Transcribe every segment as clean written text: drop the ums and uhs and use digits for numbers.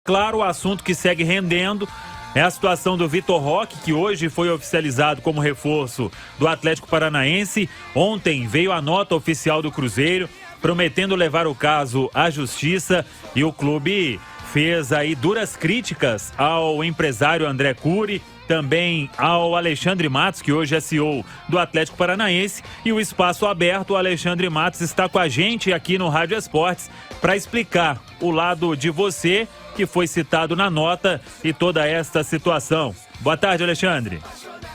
claro, o assunto que segue rendendo é a situação do Vitor Roque, que hoje foi oficializado como reforço do Atlético Paranaense. Ontem veio a nota oficial do Cruzeiro, prometendo levar o caso à justiça, e o clube fez aí duras críticas ao empresário André Cury, também ao Alexandre Matos, que hoje é CEO do Atlético Paranaense, e o espaço aberto, o Alexandre Matos está com a gente aqui no Rádio Esportes para explicar o lado de você, que foi citado na nota, e toda esta situação. Boa tarde, Alexandre.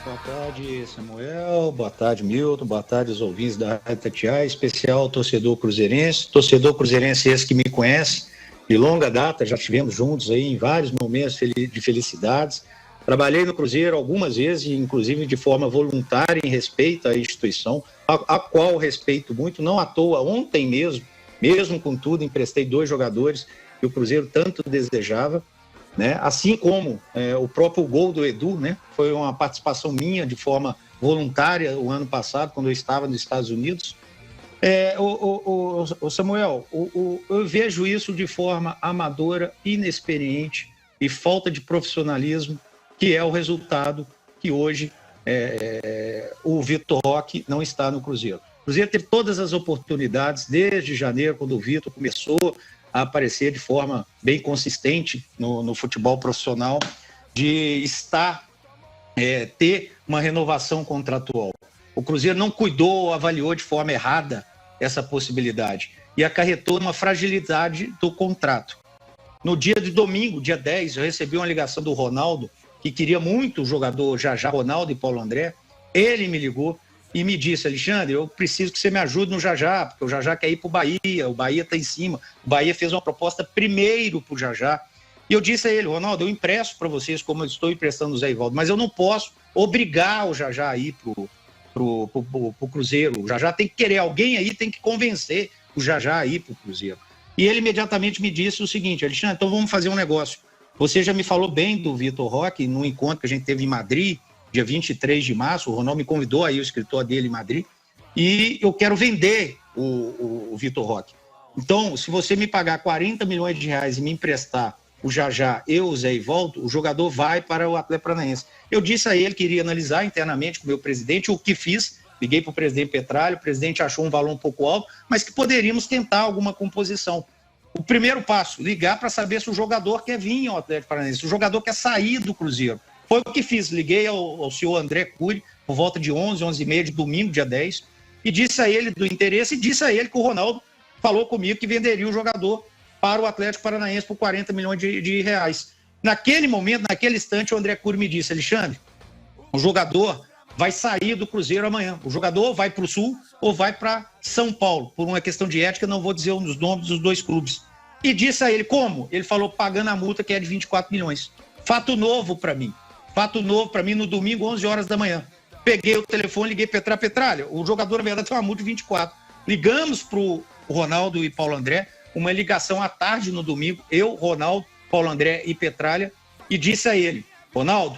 Boa tarde, Samuel. Boa tarde, Milton. Boa tarde aos ouvintes da Rádio Itatiaia, especial torcedor cruzeirense. Torcedor cruzeirense esse que me conhece de longa data, já estivemos juntos aí em vários momentos de felicidades. Trabalhei no Cruzeiro algumas vezes, inclusive de forma voluntária, em respeito à instituição, a qual respeito muito, não à toa. Ontem mesmo com tudo, emprestei 2 jogadores que o Cruzeiro tanto desejava, né? Assim como o próprio gol do Edu, né? Foi uma participação minha de forma voluntária o ano passado, quando eu estava nos Estados Unidos. Samuel, eu vejo isso de forma amadora, inexperiente e falta de profissionalismo, que é o resultado que hoje o Vitor Roque não está no Cruzeiro. O Cruzeiro teve todas as oportunidades, desde janeiro, quando o Vitor começou a aparecer de forma bem consistente no futebol profissional, de ter uma renovação contratual. O Cruzeiro não cuidou, avaliou de forma errada essa possibilidade e acarretou numa fragilidade do contrato. No dia de domingo, dia 10, eu recebi uma ligação do Ronaldo, que queria muito o jogador Jajá, Ronaldo e Paulo André. Ele me ligou e me disse: Alexandre, eu preciso que você me ajude no Jajá, porque o Jajá quer ir para o Bahia está em cima. O Bahia fez uma proposta primeiro para o Jajá. E eu disse a ele: Ronaldo, eu empresto para vocês como eu estou emprestando o Zé Ivaldo, mas eu não posso obrigar o Jajá a ir pro Cruzeiro. O Jajá tem que querer, alguém aí tem que convencer o Jajá a ir pro Cruzeiro. E ele imediatamente me disse o seguinte: Alexandre, então vamos fazer um negócio. Você já me falou bem do Vitor Roque no encontro que a gente teve em Madrid, dia 23 de março, o Ronaldo me convidou aí, o escritório dele em Madrid, e eu quero vender o Vitor Roque. Então, se você me pagar 40 milhões de reais e me emprestar o Jajá e o Zé Ivaldo, o jogador vai para o Atlético Paranaense. Eu disse a ele que iria analisar internamente com o meu presidente, o que fiz, liguei para o presidente Petralha, o presidente achou um valor um pouco alto, mas que poderíamos tentar alguma composição. O primeiro passo, ligar para saber se o jogador quer vir ao Atlético Paranaense, se o jogador quer sair do Cruzeiro. Foi o que fiz, liguei ao senhor André Cury, por volta de 11h30 de domingo, dia 10, e disse a ele do interesse, e disse a ele que o Ronaldo falou comigo que venderia o jogador para o Atlético Paranaense por 40 milhões de reais. Naquele momento, naquele instante, o André Cury me disse: Alexandre, o jogador vai sair do Cruzeiro amanhã. O jogador vai para o Sul ou vai para São Paulo. Por uma questão de ética, não vou dizer os nomes dos 2 clubes. E disse a ele: como? Ele falou: pagando a multa, que é de 24 milhões. Fato novo para mim. Fato novo para mim no domingo, 11 horas da manhã. Peguei o telefone, liguei para Petralha. O jogador, na verdade, tem uma multa de 24. Ligamos para o Ronaldo e Paulo André, uma ligação à tarde no domingo, eu, Ronaldo, Paulo André e Petralha, e disse a ele: Ronaldo,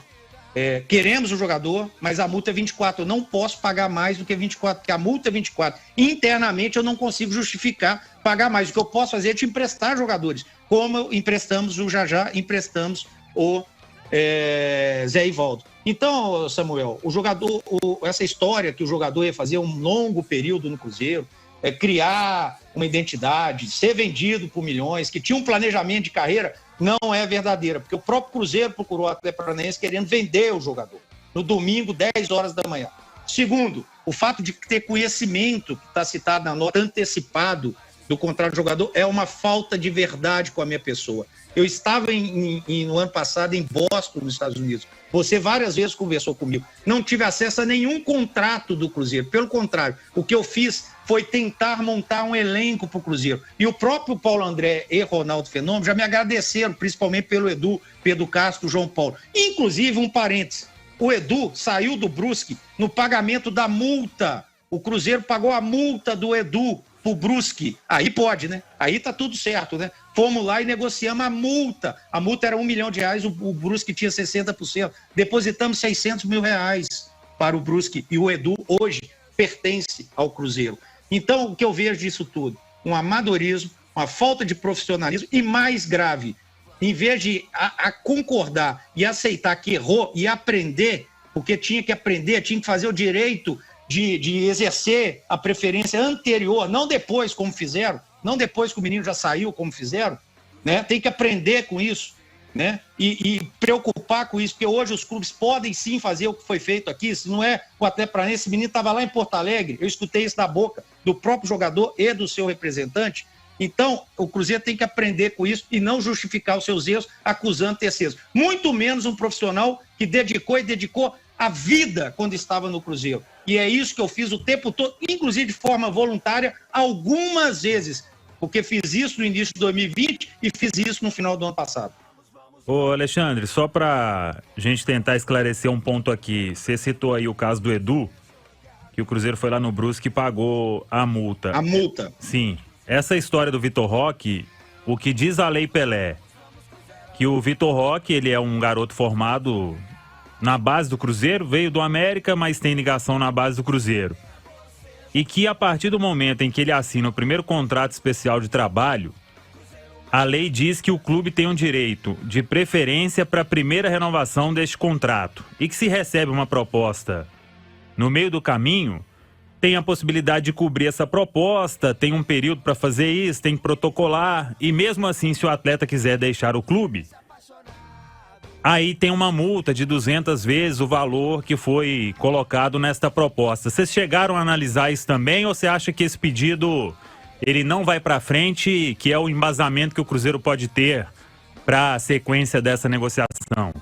queremos o jogador, mas a multa é 24, eu não posso pagar mais do que 24, porque a multa é 24. Internamente eu não consigo justificar pagar mais. O que eu posso fazer é te emprestar jogadores, como emprestamos o Jajá, emprestamos o Zé Ivaldo. Então, Samuel, o jogador, essa história que o jogador ia fazer um longo período no Cruzeiro, criar uma identidade, ser vendido por milhões, que tinha um planejamento de carreira, não é verdadeira, porque o próprio Cruzeiro procurou o Atlético Paranaense querendo vender o jogador, no domingo, 10 horas da manhã. Segundo, o fato de ter conhecimento, que está citado na nota, antecipado do contrato do jogador, é uma falta de verdade com a minha pessoa. Eu estava no ano passado em Boston, nos Estados Unidos. Você várias vezes conversou comigo. Não tive acesso a nenhum contrato do Cruzeiro. Pelo contrário, o que eu fiz foi tentar montar um elenco para o Cruzeiro. E o próprio Paulo André e Ronaldo Fenômeno já me agradeceram, principalmente pelo Edu, Pedro Castro, João Paulo. Inclusive, um parênteses, o Edu saiu do Brusque no pagamento da multa. O Cruzeiro pagou a multa do Edu pro Brusque. Aí pode, né? Aí tá tudo certo, né? Fomos lá e negociamos a multa. A multa era R$1 milhão, o Brusque tinha 60%. Depositamos R$600 mil para o Brusque. E o Edu hoje pertence ao Cruzeiro. Então, o que eu vejo disso tudo? Um amadorismo, uma falta de profissionalismo e, mais grave, em vez de concordar e aceitar que errou e aprender, porque tinha que aprender, tinha que fazer o direito de exercer a preferência anterior, não depois, como fizeram, não depois que o menino já saiu, como fizeram, né? Tem que aprender com isso, né? E preocupar com isso, porque hoje os clubes podem sim fazer o que foi feito aqui. Se não é o Atlético Paranaense, esse menino estava lá em Porto Alegre, eu escutei isso da boca do próprio jogador e do seu representante. Então, o Cruzeiro tem que aprender com isso e não justificar os seus erros acusando terceiros. Muito menos um profissional que dedicou a vida quando estava no Cruzeiro. E é isso que eu fiz o tempo todo, inclusive de forma voluntária, algumas vezes, porque fiz isso no início de 2020 e fiz isso no final do ano passado. Ô Alexandre, só pra gente tentar esclarecer um ponto aqui, você citou aí o caso do Edu, que o Cruzeiro foi lá no Brusque e pagou a multa. A multa. Sim. Essa história do Vitor Roque, o que diz a Lei Pelé, que o Vitor Roque, ele é um garoto formado na base do Cruzeiro, veio do América, mas tem ligação na base do Cruzeiro. E que a partir do momento em que ele assina o primeiro contrato especial de trabalho, a lei diz que o clube tem um direito de preferência para a primeira renovação deste contrato. E que se recebe uma proposta no meio do caminho, tem a possibilidade de cobrir essa proposta, tem um período para fazer isso, tem que protocolar. E mesmo assim, se o atleta quiser deixar o clube, aí tem uma multa de 200 vezes o valor que foi colocado nesta proposta. Vocês chegaram a analisar isso também ou você acha que esse pedido ele não vai para frente, que é o embasamento que o Cruzeiro pode ter para a sequência dessa negociação?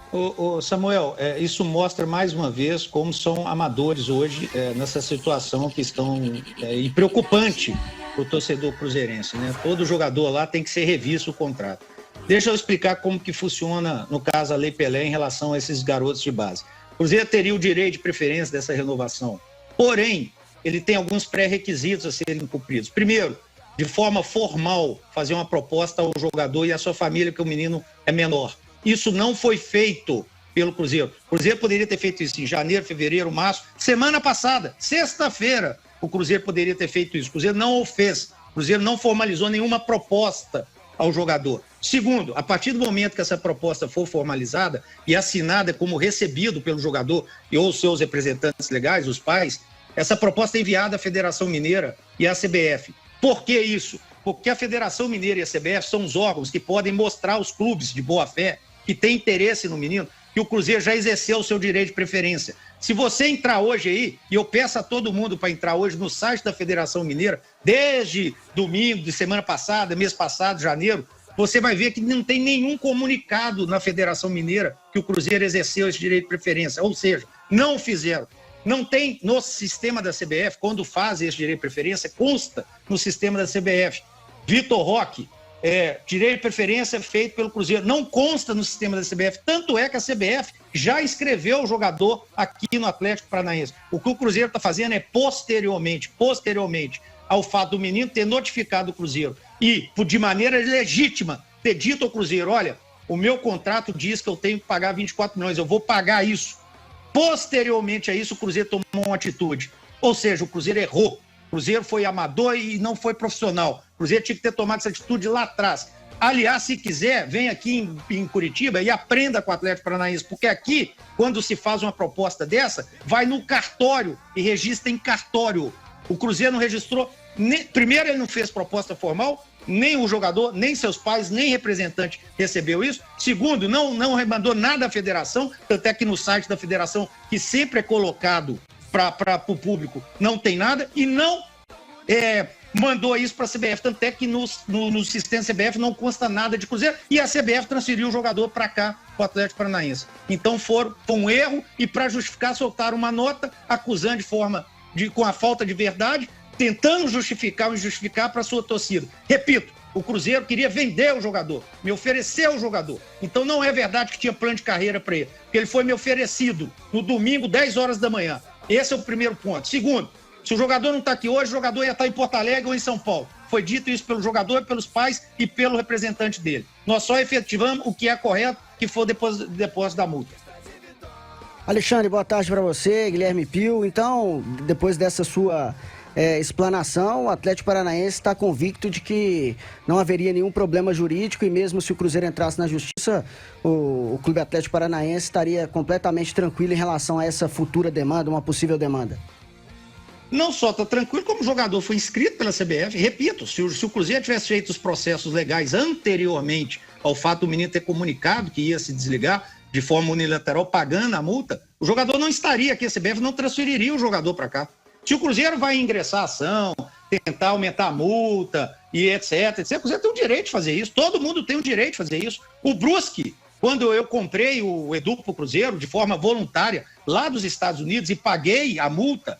Ô Samuel, isso mostra mais uma vez como são amadores hoje nessa situação que estão e preocupante para o torcedor cruzeirense, né? Todo jogador lá tem que ser revisto o contrato. Deixa eu explicar como que funciona, no caso, a Lei Pelé em relação a esses garotos de base. O Cruzeiro teria o direito de preferência dessa renovação, porém, ele tem alguns pré-requisitos a serem cumpridos. Primeiro, de forma formal, fazer uma proposta ao jogador e à sua família, que o menino é menor. Isso não foi feito pelo Cruzeiro. O Cruzeiro poderia ter feito isso em janeiro, fevereiro, março. Semana passada, sexta-feira, o Cruzeiro poderia ter feito isso. O Cruzeiro não o fez. O Cruzeiro não formalizou nenhuma proposta ao jogador. Segundo, a partir do momento que essa proposta for formalizada e assinada como recebido pelo jogador e ou seus representantes legais, os pais, essa proposta é enviada à Federação Mineira e à CBF. Por que isso? Porque a Federação Mineira e a CBF são os órgãos que podem mostrar aos clubes de boa-fé que têm interesse no menino, que o Cruzeiro já exerceu o seu direito de preferência. Se você entrar hoje aí, e eu peço a todo mundo para entrar hoje no site da Federação Mineira, desde domingo, de semana passada, mês passado, janeiro, você vai ver que não tem nenhum comunicado na Federação Mineira que o Cruzeiro exerceu esse direito de preferência, ou seja, não o fizeram. Não tem no sistema da CBF, quando faz esse direito de preferência, consta no sistema da CBF. Vitor Roque, direito de preferência feito pelo Cruzeiro, não consta no sistema da CBF, tanto é que a CBF já escreveu o jogador aqui no Atlético Paranaense. O que o Cruzeiro está fazendo é posteriormente ao fato do menino ter notificado o Cruzeiro e, de maneira legítima, ter dito ao Cruzeiro, olha, o meu contrato diz que eu tenho que pagar 24 milhões, eu vou pagar isso. Posteriormente a isso, o Cruzeiro tomou uma atitude. Ou seja, o Cruzeiro errou. O Cruzeiro foi amador e não foi profissional. O Cruzeiro tinha que ter tomado essa atitude lá atrás. Aliás, se quiser, vem aqui em Curitiba e aprenda com o Atlético Paranaense, porque aqui, quando se faz uma proposta dessa, vai no cartório e registra em cartório. O Cruzeiro não registrou, primeiro ele não fez proposta formal, nem o jogador, nem seus pais, nem representante recebeu isso. Segundo, não mandou nada à federação, tanto é que no site da federação, que sempre é colocado para o público, não tem nada, e não mandou isso para a CBF, tanto é que no sistema CBF não consta nada de Cruzeiro, e a CBF transferiu o jogador para cá, para o Atlético Paranaense. Então foi um erro, e para justificar soltaram uma nota acusando com a falta de verdade, tentando justificar o injustificar para a sua torcida. Repito, o Cruzeiro queria vender o jogador, me ofereceu o jogador. Então não é verdade que tinha plano de carreira para ele, porque ele foi me oferecido no domingo, 10 horas da manhã. Esse é o primeiro ponto. Segundo, se o jogador não está aqui hoje, o jogador ia estar em Porto Alegre ou em São Paulo. Foi dito isso pelo jogador, pelos pais e pelo representante dele. Nós só efetivamos o que é correto, que foi o depósito da multa. Alexandre, boa tarde para você, Guilherme Pio. Então, depois dessa sua explanação, o Atlético Paranaense está convicto de que não haveria nenhum problema jurídico e mesmo se o Cruzeiro entrasse na justiça, o Clube Atlético Paranaense estaria completamente tranquilo em relação a essa futura demanda, uma possível demanda. Não só está tranquilo, como o jogador foi inscrito pela CBF. Repito, se o Cruzeiro tivesse feito os processos legais anteriormente ao fato do menino ter comunicado que ia se desligar de forma unilateral, pagando a multa, o jogador não estaria aqui, a CBF não transferiria o jogador para cá. Se o Cruzeiro vai ingressar a ação, tentar aumentar a multa e etc, o Cruzeiro tem o direito de fazer isso, todo mundo tem o direito de fazer isso. O Brusque, quando eu comprei o Edu para o Cruzeiro de forma voluntária lá dos Estados Unidos e paguei a multa,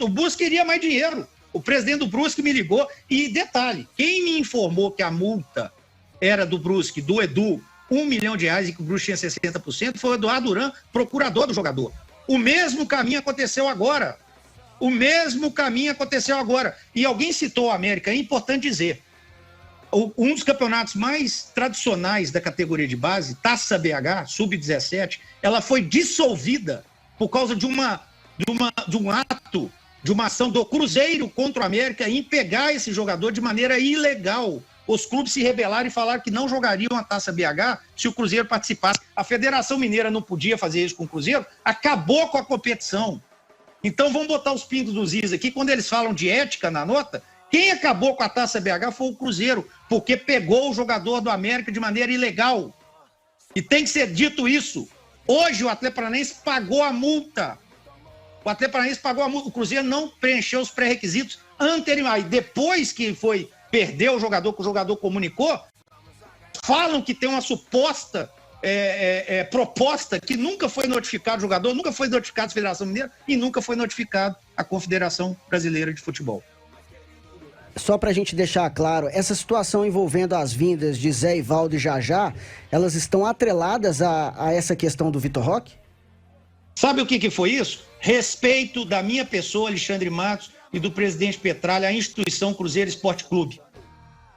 o Brusque queria mais dinheiro. O presidente do Brusque me ligou e, detalhe, quem me informou que a multa era do Brusque, do Edu, R$1 milhão e que o Brusque tinha 60%, foi o Eduardo Duran, procurador do jogador. O mesmo caminho aconteceu agora. E alguém citou a América, é importante dizer. Um dos campeonatos mais tradicionais da categoria de base, Taça BH, Sub-17, ela foi dissolvida por causa de um ato, de uma ação do Cruzeiro contra o América em pegar esse jogador de maneira ilegal. Os clubes se rebelaram e falaram que não jogariam a Taça BH se o Cruzeiro participasse. A Federação Mineira não podia fazer isso com o Cruzeiro, acabou com a competição. Então vamos botar os pingos dos is aqui. Quando eles falam de ética na nota, quem acabou com a Taça BH foi o Cruzeiro, porque pegou o jogador do América de maneira ilegal. E tem que ser dito isso. Hoje o Atlético Paranaense pagou a multa. O Cruzeiro não preencheu os pré-requisitos anteriormente. Depois que perdeu o jogador, que o jogador comunicou, falam que tem uma suposta proposta que nunca foi notificado o jogador, nunca foi notificado a Federação Mineira e nunca foi notificado a Confederação Brasileira de Futebol. Só para a gente deixar claro, essa situação envolvendo as vindas de Zé Ivaldo e Jajá, elas estão atreladas a essa questão do Vitor Roque? Sabe o que foi isso? Respeito da minha pessoa, Alexandre Matos, e do presidente Petralha, a instituição Cruzeiro Esporte Clube.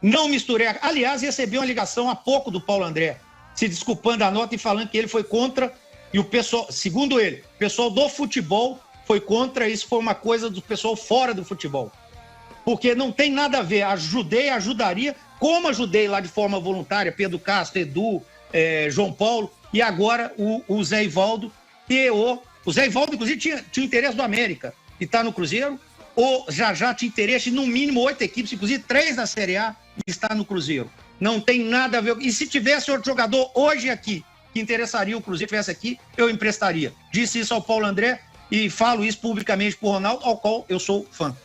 Não misturei. Aliás, recebi uma ligação há pouco do Paulo André, se desculpando da nota e falando que ele foi contra, e o pessoal, segundo ele, o pessoal do futebol foi contra, isso foi uma coisa do pessoal fora do futebol. Porque não tem nada a ver, ajudaria, como ajudei lá de forma voluntária, Pedro Castro, Edu, João Paulo, e agora o Zé Ivaldo, o Zé Ivaldo, inclusive, tinha interesse do América, e está no Cruzeiro, ou já tinha interesse em, no mínimo, 8 equipes, inclusive 3 na Série A, e está no Cruzeiro. Não tem nada a ver. E se tivesse outro jogador hoje aqui, que interessaria o Cruzeiro, tivesse aqui, eu emprestaria. Disse isso ao Paulo André e falo isso publicamente pro Ronaldo, ao qual eu sou fã.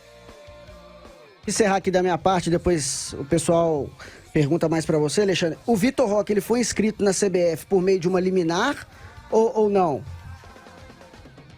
Encerrar aqui da minha parte, depois o pessoal pergunta mais para você, Alexandre. O Vitor Roque, ele foi inscrito na CBF por meio de uma liminar ou não?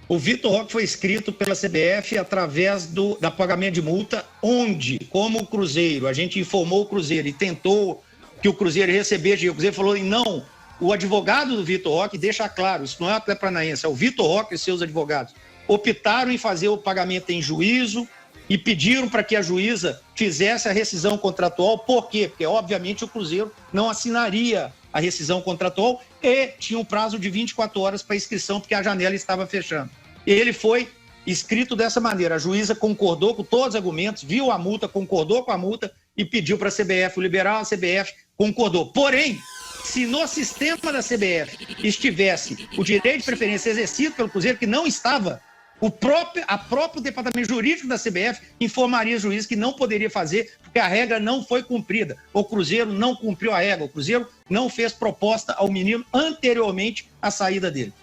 O Vitor Roque foi inscrito pela CBF através do pagamento de multa, onde, como o Cruzeiro, a gente informou o Cruzeiro e tentou que o Cruzeiro recebesse, o Cruzeiro falou não, o advogado do Vitor Roque deixa claro, isso não é o Atlético Paranaense, é o Vitor Roque e seus advogados, optaram em fazer o pagamento em juízo e pediram para que a juíza fizesse a rescisão contratual. Por quê? Porque, obviamente, o Cruzeiro não assinaria a rescisão contratual e tinha um prazo de 24 horas para inscrição, porque a janela estava fechando. Ele foi inscrito dessa maneira. A juíza concordou com todos os argumentos, viu a multa, concordou com a multa e pediu para a CBF liberar, a CBF concordou. Porém, se no sistema da CBF estivesse o direito de preferência exercido pelo Cruzeiro, que não estava, o próprio departamento jurídico da CBF informaria o juiz que não poderia fazer, porque a regra não foi cumprida. O Cruzeiro não cumpriu a regra, o Cruzeiro não fez proposta ao menino anteriormente à saída dele.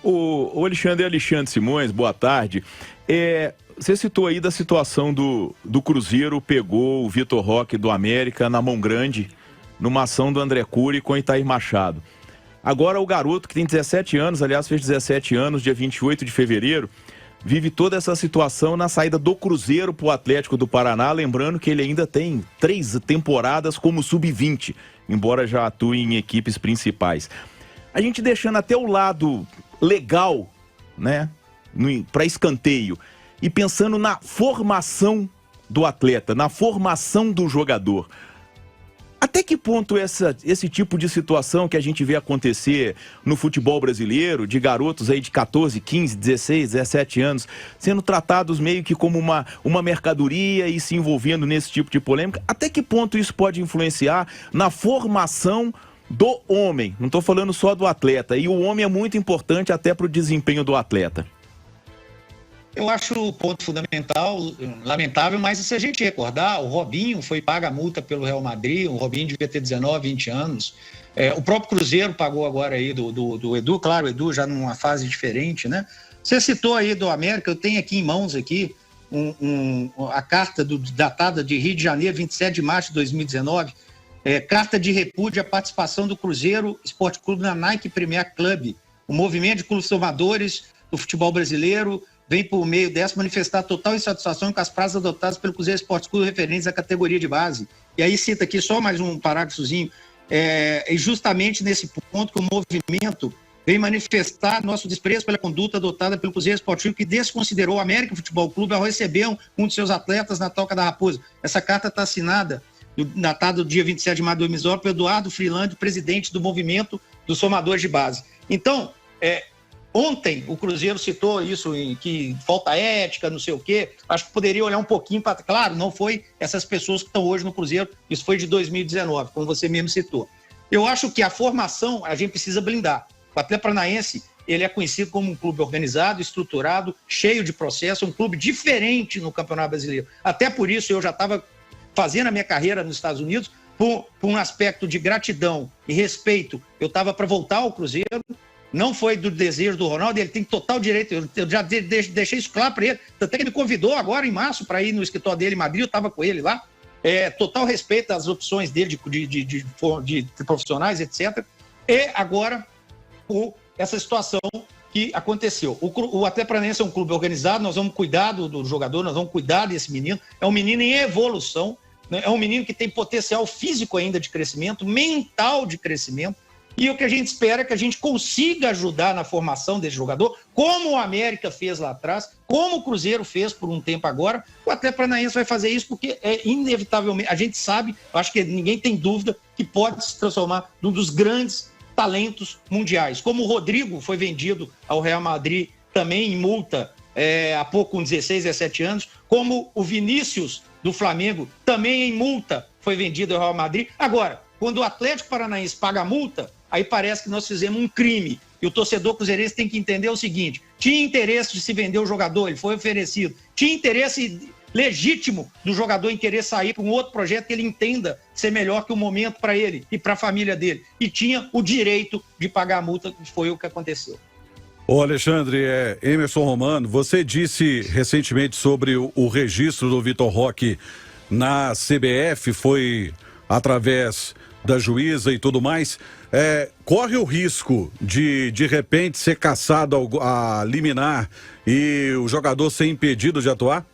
O Alexandre Simões, boa tarde. Você citou aí da situação do Cruzeiro, pegou o Vitor Roque do América na mão grande, numa ação do André Cury com Itair Machado. Agora o garoto, que tem 17 anos, aliás fez 17 anos, dia 28 de fevereiro, vive toda essa situação na saída do Cruzeiro para o Atlético do Paraná, lembrando que ele ainda tem 3 temporadas como sub-20, embora já atue em equipes principais. A gente deixando até o lado legal, né, para escanteio, e pensando na formação do atleta, na formação do jogador. Até que ponto esse tipo de situação que a gente vê acontecer no futebol brasileiro, de garotos aí de 14, 15, 16, 17 anos, sendo tratados meio que como uma mercadoria e se envolvendo nesse tipo de polêmica, até que ponto isso pode influenciar na formação do homem? Não estou falando só do atleta, e o homem é muito importante até para o desempenho do atleta. Eu acho o ponto fundamental, lamentável, mas se a gente recordar, o Robinho foi paga a multa pelo Real Madrid, o Robinho devia ter 19, 20 anos. O próprio Cruzeiro pagou agora aí do Edu, claro, o Edu já numa fase diferente, né? Você citou aí do América, eu tenho aqui em mãos aqui a carta datada de Rio de Janeiro, 27 de março de 2019, carta de repúdio à participação do Cruzeiro Esporte Clube na Nike Premier Club. O movimento de clubes formadores do futebol brasileiro vem por meio dessa manifestar total insatisfação com as praças adotadas pelo Cruzeiro Esporte Clube referentes à categoria de base. E aí cita aqui só mais um parágrafozinho, e justamente nesse ponto que o movimento vem manifestar nosso desprezo pela conduta adotada pelo Cruzeiro Esporte Clube, que desconsiderou o América Futebol Clube ao receber um de seus atletas na Toca da Raposa. Essa carta está assinada, datada do dia 27 de março de 2019, pelo Eduardo Freeland, presidente do movimento dos formadores de base. Então, ontem o Cruzeiro citou isso, que falta ética, não sei o quê. Acho que poderia olhar um pouquinho para... Claro, não foi essas pessoas que estão hoje no Cruzeiro, isso foi de 2019, como você mesmo citou. Eu acho que a formação a gente precisa blindar. O Atlético Paranaense, ele é conhecido como um clube organizado, estruturado, cheio de processo, um clube diferente no Campeonato Brasileiro. Até por isso eu já estava fazendo a minha carreira nos Estados Unidos, por um aspecto de gratidão e respeito. Eu estava para voltar ao Cruzeiro. Não foi do desejo do Ronaldo, ele tem total direito, eu já deixei isso claro para ele, até que ele me convidou agora em março para ir no escritório dele em Madrid, eu estava com ele lá, total respeito às opções dele de profissionais, etc. E agora, essa situação que aconteceu. O Atlético Paranaense é um clube organizado, nós vamos cuidar do jogador, nós vamos cuidar desse menino, é um menino em evolução, né? É um menino que tem potencial físico ainda de crescimento, mental de crescimento. E o que a gente espera é que a gente consiga ajudar na formação desse jogador, como o América fez lá atrás, como o Cruzeiro fez por um tempo agora. O Atlético Paranaense vai fazer isso porque inevitavelmente, a gente sabe, acho que ninguém tem dúvida, que pode se transformar num dos grandes talentos mundiais. Como o Rodrigo foi vendido ao Real Madrid também em multa há pouco, com 16, 17 anos, como o Vinícius do Flamengo também em multa foi vendido ao Real Madrid. Agora, quando o Atlético Paranaense paga a multa, aí parece que nós fizemos um crime. E o torcedor cruzeirense tem que entender o seguinte: tinha interesse de se vender o jogador, ele foi oferecido. Tinha interesse legítimo do jogador em querer sair para um outro projeto que ele entenda ser melhor que o momento para ele e para a família dele. E tinha o direito de pagar a multa, que foi o que aconteceu. Ô Alexandre, Emerson Romano, você disse recentemente sobre o registro do Vitor Roque na CBF, foi através da juíza e tudo mais. Corre o risco de repente ser cassado a liminar e o jogador ser impedido de atuar?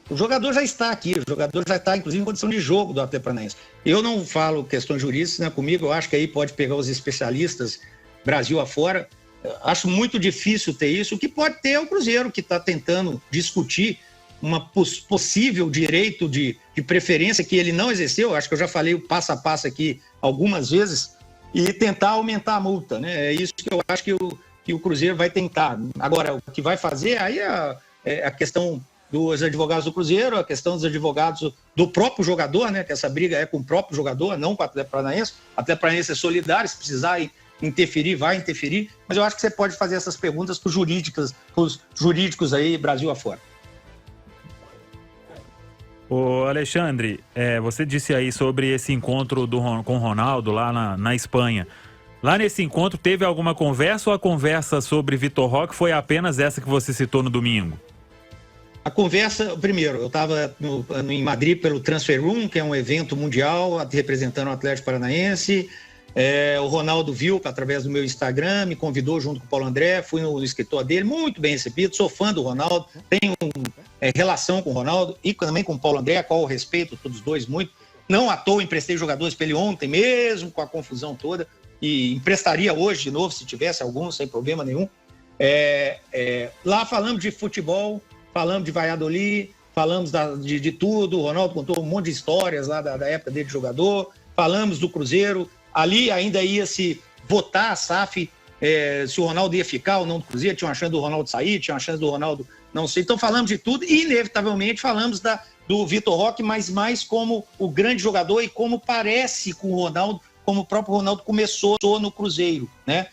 O jogador já está aqui, o jogador já está, inclusive, em condição de jogo do Atlético Paranaense. Eu não falo questões jurídicas, né, comigo, eu acho que aí pode pegar os especialistas Brasil afora. Acho muito difícil ter isso. O que pode ter é o Cruzeiro, que está tentando discutir uma possível direito de preferência que ele não exerceu. Acho que eu já falei o passo a passo aqui algumas vezes, e tentar aumentar a multa, né? É isso que eu acho que o Cruzeiro vai tentar. Agora, o que vai fazer aí é a questão dos advogados do Cruzeiro, a questão dos advogados do próprio jogador, né? Que essa briga é com o próprio jogador, não com o Atlético Paranaense. O Atlético Paranaense é solidário, se precisar interferir, vai interferir. Mas eu acho que você pode fazer essas perguntas para os jurídicos aí, Brasil afora. Ô Alexandre, você disse aí sobre esse encontro com o Ronaldo lá na Espanha. Lá nesse encontro teve alguma conversa, ou a conversa sobre Vitor Roque foi apenas essa que você citou no domingo? A conversa, primeiro, eu estava em Madrid pelo Transfer Room, que é um evento mundial representando o Atlético Paranaense. O Ronaldo viu através do meu Instagram, me convidou junto com o Paulo André, fui no escritório dele, muito bem recebido, sou fã do Ronaldo, tenho relação com o Ronaldo e também com o Paulo André, a qual eu respeito todos os dois muito. Não à toa emprestei jogadores para ele ontem, mesmo com a confusão toda, e emprestaria hoje de novo, se tivesse algum, sem problema nenhum. Lá falamos de futebol, falamos de Valladolid, falamos de tudo. O Ronaldo contou um monte de histórias lá da época dele de jogador. falamos do Cruzeiro, ali ainda ia se votar a SAF, se o Ronaldo ia ficar ou não do Cruzeiro, tinha uma chance do Ronaldo sair, tinha uma chance do Ronaldo não sei. Então falamos de tudo e, inevitavelmente, falamos do Vitor Roque, mas mais como o grande jogador e como parece com o Ronaldo, como o próprio Ronaldo começou no Cruzeiro, né?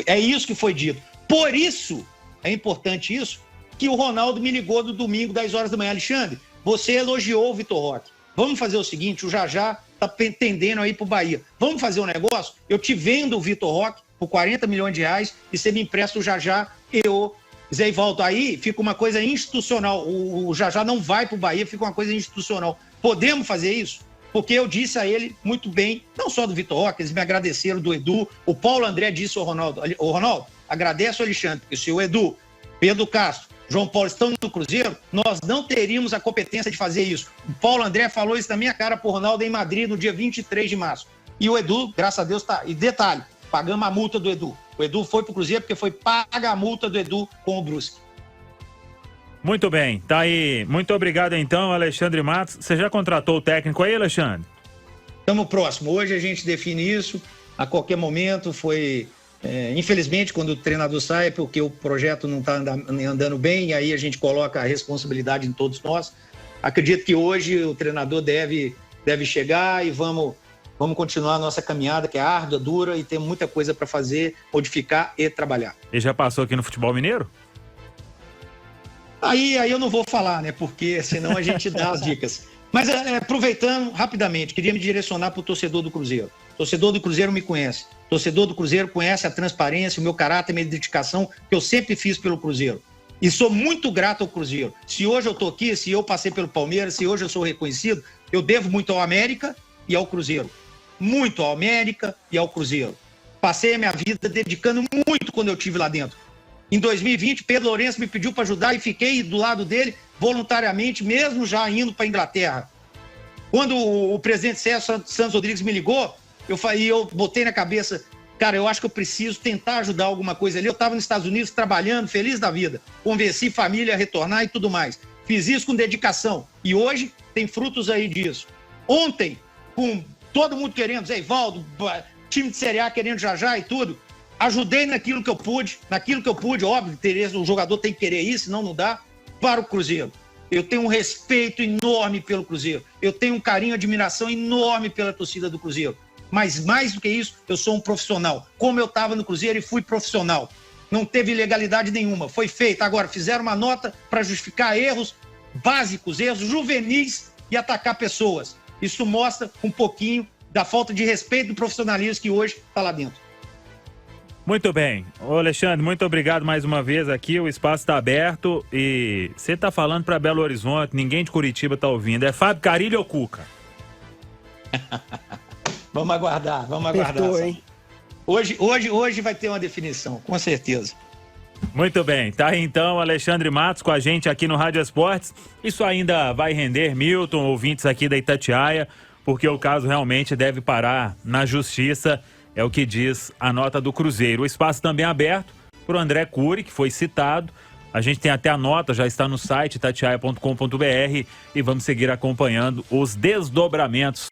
É isso que foi dito. Por isso, é importante isso, que o Ronaldo me ligou no domingo, 10 horas da manhã. Alexandre, você elogiou o Vitor Roque. Vamos fazer o seguinte, o Jajá está tendendo aí para o Bahia. Vamos fazer um negócio? Eu te vendo o Vitor Roque por 40 milhões de reais e você me empresta o Jajá e o Zé Ivaldo. Aí fica uma coisa institucional. O Jajá não vai para o Bahia, fica uma coisa institucional. Podemos fazer isso? Porque eu disse a ele muito bem, não só do Vitor Roque, eles me agradeceram, do Edu. O Paulo André disse ao Ronaldo, Ronaldo, agradeço ao Alexandre, porque se o Edu, Pedro Castro, João Paulo estão no Cruzeiro, nós não teríamos a competência de fazer isso. O Paulo André falou isso na minha cara pro Ronaldo em Madrid no dia 23 de março. E o Edu, graças a Deus, tá. E detalhe, pagamos a multa do Edu. O Edu foi pro Cruzeiro porque foi paga a multa do Edu com o Brusque. Muito bem, tá aí. Muito obrigado então, Alexandre Matos. Você já contratou o técnico aí, Alexandre? Estamos próximo. Hoje a gente define isso. A qualquer momento foi... infelizmente, quando o treinador sai, é porque o projeto não está andando bem, e aí a gente coloca a responsabilidade em todos nós. Acredito que hoje o treinador deve chegar e vamos continuar a nossa caminhada, que é árdua, dura, e tem muita coisa para fazer, modificar e trabalhar. Ele já passou aqui no futebol mineiro? Aí eu não vou falar, né? Porque senão a gente dá as dicas. Mas aproveitando rapidamente, queria me direcionar para o torcedor do Cruzeiro. O torcedor do Cruzeiro me conhece. O torcedor do Cruzeiro conhece a transparência, o meu caráter, a minha dedicação, que eu sempre fiz pelo Cruzeiro. E sou muito grato ao Cruzeiro. Se hoje eu estou aqui, se eu passei pelo Palmeiras, se hoje eu sou reconhecido, eu devo muito ao América e ao Cruzeiro. Muito ao América e ao Cruzeiro. Passei a minha vida dedicando muito quando eu estive lá dentro. Em 2020, Pedro Lourenço me pediu para ajudar e fiquei do lado dele voluntariamente, mesmo já indo para a Inglaterra. Quando o presidente Sérgio Santos Rodrigues me ligou, eu botei na cabeça, cara, eu acho que eu preciso tentar ajudar alguma coisa ali. Eu estava nos Estados Unidos trabalhando, feliz da vida. Convenci família a retornar e tudo mais. Fiz isso com dedicação. E hoje tem frutos aí disso. Ontem, com todo mundo querendo, Zé Ivaldo, time de Série A querendo Jajá e tudo, ajudei naquilo que eu pude, óbvio, o jogador tem que querer isso, senão não dá, para o Cruzeiro. Eu tenho um respeito enorme pelo Cruzeiro. Eu tenho um carinho, admiração enorme pela torcida do Cruzeiro. Mas mais do que isso, eu sou um profissional. Como eu estava no Cruzeiro e fui profissional. Não teve ilegalidade nenhuma. Foi feita. Agora, fizeram uma nota para justificar erros básicos, erros juvenis e atacar pessoas. Isso mostra um pouquinho da falta de respeito do profissionalismo que hoje está lá dentro. Muito bem. Ô Alexandre, muito obrigado mais uma vez aqui. O espaço está aberto e você está falando para Belo Horizonte, ninguém de Curitiba está ouvindo. É Fábio Carilho ou Cuca? Vamos aguardar. Apertou, hein? Hoje vai ter uma definição, com certeza. Muito bem, tá aí então Alexandre Matos com a gente aqui no Rádio Esportes. Isso ainda vai render, Milton, ouvintes aqui da Itatiaia, porque o caso realmente deve parar na justiça, é o que diz a nota do Cruzeiro. O espaço também é aberto para o André Cury, que foi citado. A gente tem até a nota, já está no site itatiaia.com.br e vamos seguir acompanhando os desdobramentos.